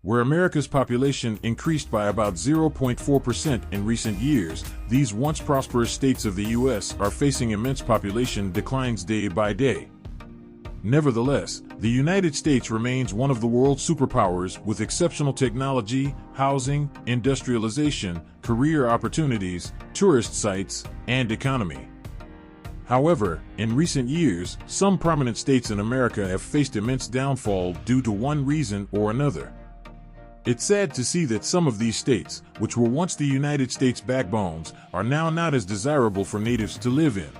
Where America's population increased by about 0.4% in recent years, these once prosperous states of the U.S. are facing immense population declines day by day. Nevertheless, the United States remains one of the world's superpowers with exceptional technology, housing, industrialization, career opportunities, tourist sites, and economy. However, in recent years, some prominent states in America have faced immense downfall due to one reason or another. It's sad to see that some of these states, which were once the United States' backbones, are now not as desirable for natives to live in.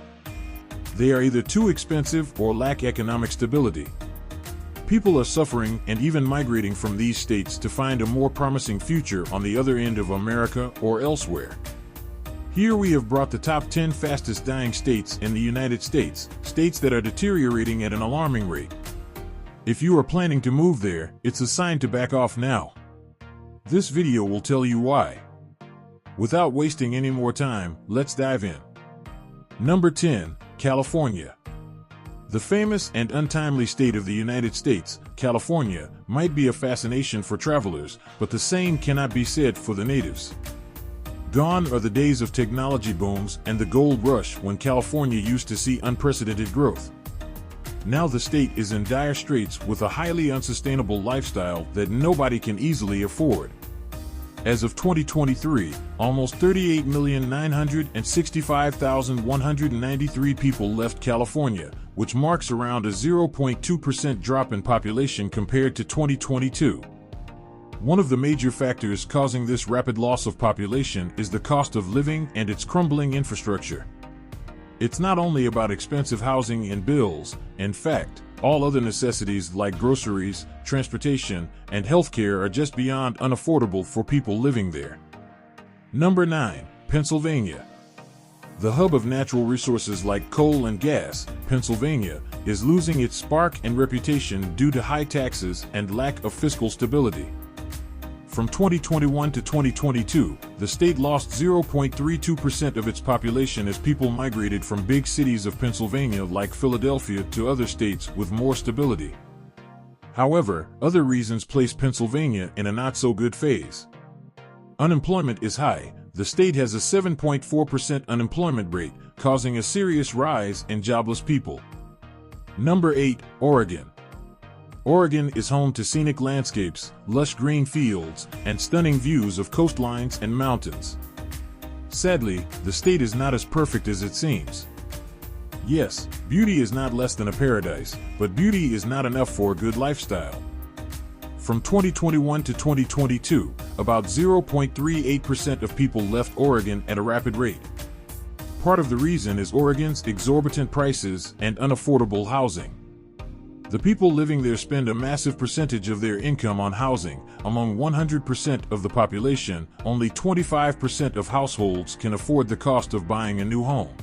They are either too expensive or lack economic stability. People are suffering and even migrating from these states to find a more promising future on the other end of America or elsewhere. Here we have brought the top 10 fastest dying states in the United States, states that are deteriorating at an alarming rate. If you are planning to move there, it's a sign to back off now. This video will tell you why. Without wasting any more time, let's dive in. Number 10. California. The famous and untimely state of the United States, California, might be a fascination for travelers, but the same cannot be said for the natives. Gone are the days of technology booms and the gold rush when California used to see unprecedented growth. Now the state is in dire straits with a highly unsustainable lifestyle that nobody can easily afford. As of 2023, almost 38,965,193 people left California, which marks around a 0.2% drop in population compared to 2022. One of the major factors causing this rapid loss of population is the cost of living and its crumbling infrastructure. It's not only about expensive housing and bills. In fact, all other necessities like groceries, transportation, and healthcare are just beyond unaffordable for people living there. Number 9. Pennsylvania. The hub of natural resources like coal and gas, Pennsylvania, is losing its spark and reputation due to high taxes and lack of fiscal stability. From 2021 to 2022, the state lost 0.32% of its population as people migrated from big cities of Pennsylvania like Philadelphia to other states with more stability. However, other reasons place Pennsylvania in a not-so-good phase. Unemployment is high. The state has a 7.4% unemployment rate, causing a serious rise in jobless people. Number 8. Oregon. Oregon is home to scenic landscapes, lush green fields, and stunning views of coastlines and mountains. Sadly, the state is not as perfect as it seems. Yes, beauty is not less than a paradise, but beauty is not enough for a good lifestyle. From 2021 to 2022, about 0.38% of people left Oregon at a rapid rate. Part of the reason is Oregon's exorbitant prices and unaffordable housing. The people living there spend a massive percentage of their income on housing. Among 100% of the population, only 25% of households can afford the cost of buying a new home.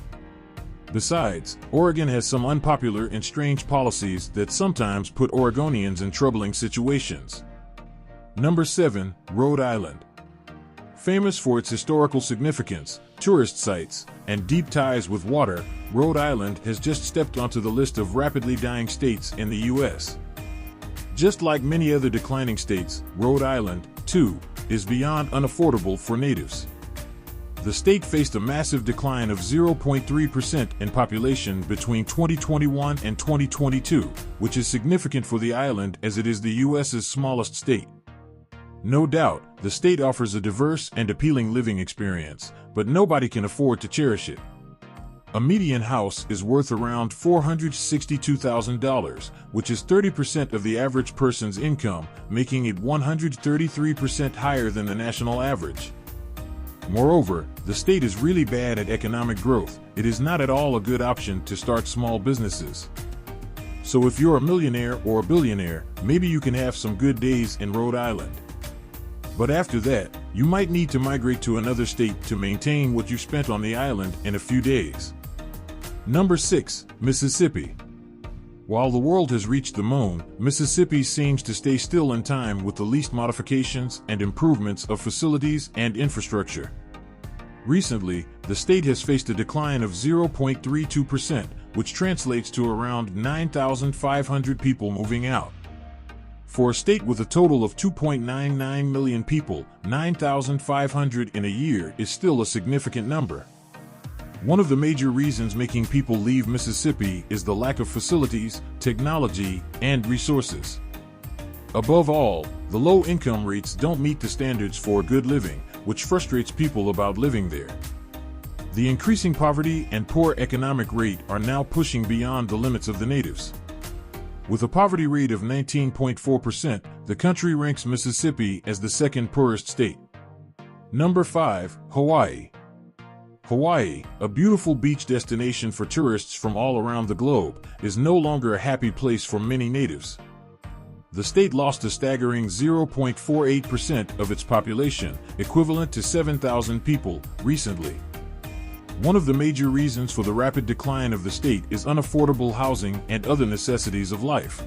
Besides, Oregon has some unpopular and strange policies that sometimes put Oregonians in troubling situations. Number 7. Rhode Island. Famous for its historical significance, tourist sites, and deep ties with water, Rhode Island has just stepped onto the list of rapidly dying states in the U.S. Just like many other declining states, Rhode Island, too, is beyond unaffordable for natives. The state faced a massive decline of 0.3% in population between 2021 and 2022, which is significant for the island as it is the U.S.'s smallest state. No doubt, the state offers a diverse and appealing living experience, but nobody can afford to cherish it. A median house is worth around $462,000, which is 30% of the average person's income, making it 133% higher than the national average. Moreover, the state is really bad at economic growth. It is not at all a good option to start small businesses. So if you're a millionaire or a billionaire, maybe you can have some good days in Rhode Island. But after that, you might need to migrate to another state to maintain what you spent on the island in a few days. Number 6. Mississippi. While the world has reached the moon, Mississippi seems to stay still in time with the least modifications and improvements of facilities and infrastructure. Recently, the state has faced a decline of 0.32%, which translates to around 9,500 people moving out. For a state with a total of 2.99 million people, 9,500 in a year is still a significant number. One of the major reasons making people leave Mississippi is the lack of facilities, technology, and resources. Above all, the low income rates don't meet the standards for good living, which frustrates people about living there. The increasing poverty and poor economic rate are now pushing beyond the limits of the natives. With a poverty rate of 19.4%, the country ranks Mississippi as the second poorest state. Number 5, Hawaii. Hawaii, a beautiful beach destination for tourists from all around the globe, is no longer a happy place for many natives. The state lost a staggering 0.48% of its population, equivalent to 7,000 people, recently. One of the major reasons for the rapid decline of the state is unaffordable housing and other necessities of life.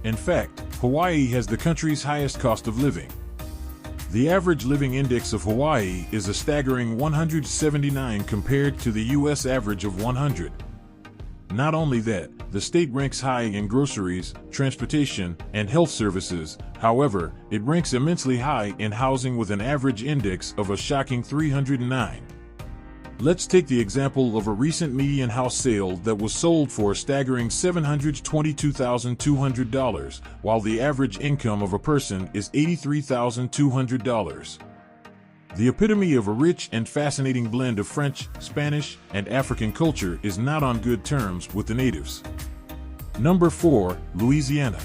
In fact, Hawaii has the country's highest cost of living. The average living index of Hawaii is a staggering 179 compared to the U.S. average of 100. Not only that, the state ranks high in groceries, transportation, and health services. However, it ranks immensely high in housing with an average index of a shocking 309. Let's take the example of a recent median house sale that was sold for a staggering $722,200, while the average income of a person is $83,200. The epitome of a rich and fascinating blend of French, Spanish, and African culture is not on good terms with the natives. Number 4, Louisiana.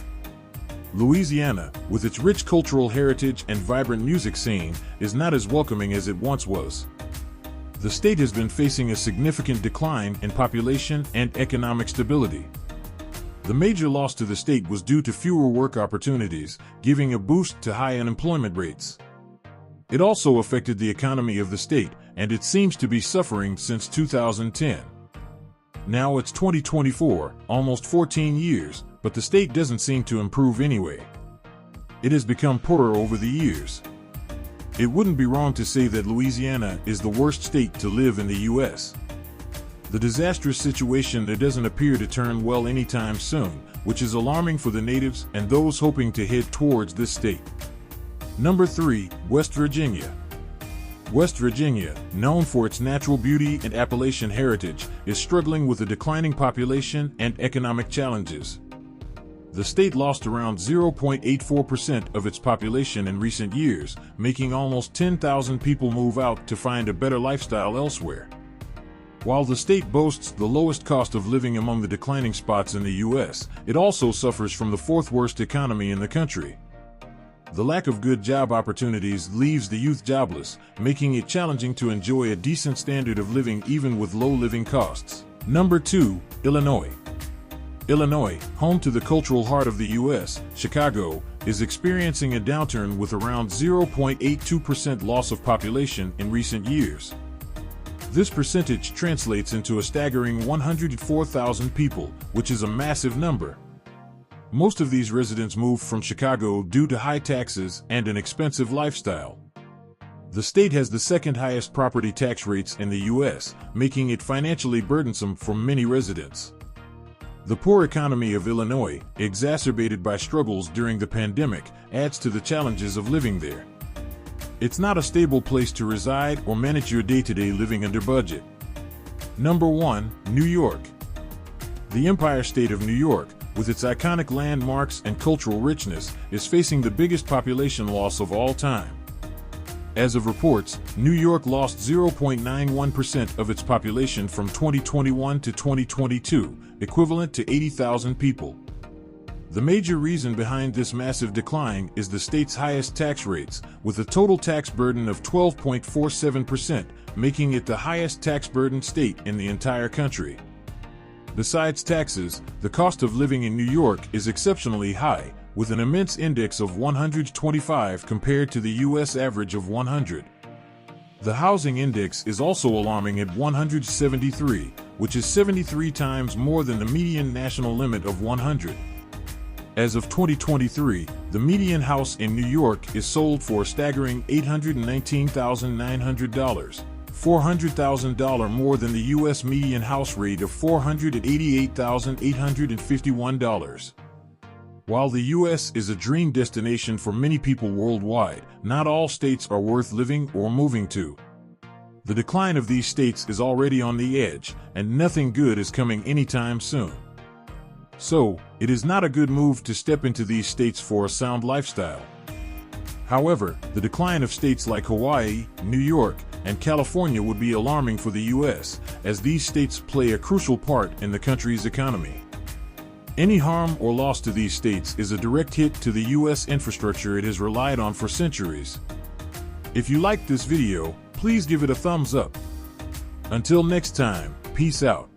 Louisiana, with its rich cultural heritage and vibrant music scene, is not as welcoming as it once was. The state has been facing a significant decline in population and economic stability. The major loss to the state was due to fewer work opportunities, giving a boost to high unemployment rates. It also affected the economy of the state, and it seems to be suffering since 2010. Now it's 2024, almost 14 years, but the state doesn't seem to improve anyway. It has become poorer over the years. It wouldn't be wrong to say that Louisiana is the worst state to live in the U.S. The disastrous situation there doesn't appear to turn well anytime soon, which is alarming for the natives and those hoping to head towards this state. Number 3, West Virginia. West Virginia, known for its natural beauty and Appalachian heritage, is struggling with a declining population and economic challenges. The state lost around 0.84% of its population in recent years, making almost 10,000 people move out to find a better lifestyle elsewhere. While the state boasts the lowest cost of living among the declining spots in the U.S., it also suffers from the fourth worst economy in the country. The lack of good job opportunities leaves the youth jobless, making it challenging to enjoy a decent standard of living even with low living costs. Number 2, Illinois. Illinois, home to the cultural heart of the U.S., Chicago, is experiencing a downturn with around 0.82% loss of population in recent years. This percentage translates into a staggering 104,000 people, which is a massive number. Most of these residents moved from Chicago due to high taxes and an expensive lifestyle. The state has the second highest property tax rates in the U.S., making it financially burdensome for many residents. The poor economy of Illinois, exacerbated by struggles during the pandemic, adds to the challenges of living there. It's not a stable place to reside or manage your day-to-day living under budget. Number 1, New York. The Empire State of New York, with its iconic landmarks and cultural richness, is facing the biggest population loss of all time. As of reports, New York lost 0.91% of its population from 2021 to 2022, equivalent to 80,000 people. The major reason behind this massive decline is the state's highest tax rates, with a total tax burden of 12.47%, making it the highest tax-burdened state in the entire country. Besides taxes, the cost of living in New York is exceptionally high, with an immense index of 125 compared to the U.S. average of 100. The housing index is also alarming at 173, which is 73 times more than the median national limit of 100. As of 2023, the median house in New York is sold for a staggering $819,900, $400,000 more than the U.S. median house rate of $488,851. While the U.S. is a dream destination for many people worldwide, not all states are worth living or moving to. The decline of these states is already on the edge, and nothing good is coming anytime soon. So, it is not a good move to step into these states for a sound lifestyle. However, the decline of states like Hawaii, New York, and California would be alarming for the U.S., as these states play a crucial part in the country's economy. Any harm or loss to these states is a direct hit to the U.S. infrastructure it has relied on for centuries. If you liked this video, please give it a thumbs up. Until next time, peace out.